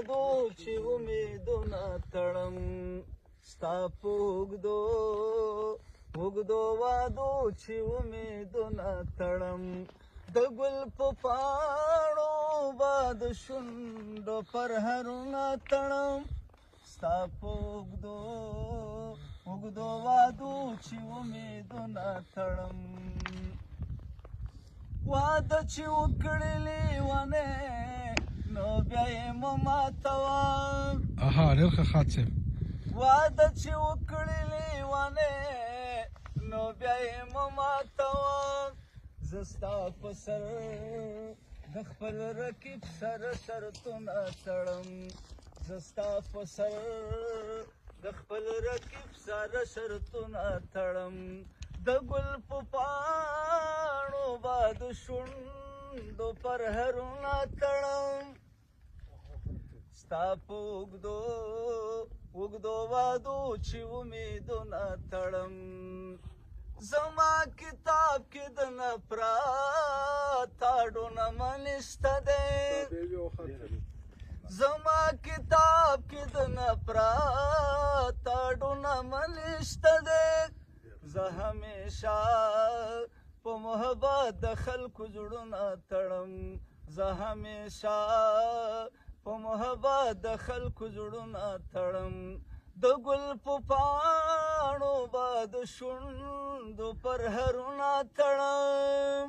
وادو چې امیدونه تړم ستا په اوږدو وادو چې امیدونه تړم د ګل په پاڼو به د شونډو پرهرونه تړم ستا په اوږدو وادو چې امیدونه تړم واده چې وکړې لیونی نو بیا یې مه ماتوه ډېر ښه خط صاحب واده چې وکړې لیونی نو بیا یې مه ماتوه زه ستا په سر د خپل رقیب سره شرطونه تړم زه ستا په سر د خپل رقیب سره شرطونه تړم د ګل په پاڼو به د شونډو پرهرونه تړم ستا په اوږدو وادو چې امیدونه تړم زما کتاب کې د نفرت تاډونه منشته دی زما کتاب کې د نفرت تاډونه منشته دی زه همیشه په محبت د خلکو زړونه تړم زه همیشه په محبت د خلکو زړونه تړم د ګل په پاڼو به د شونډو پرهرونه تړم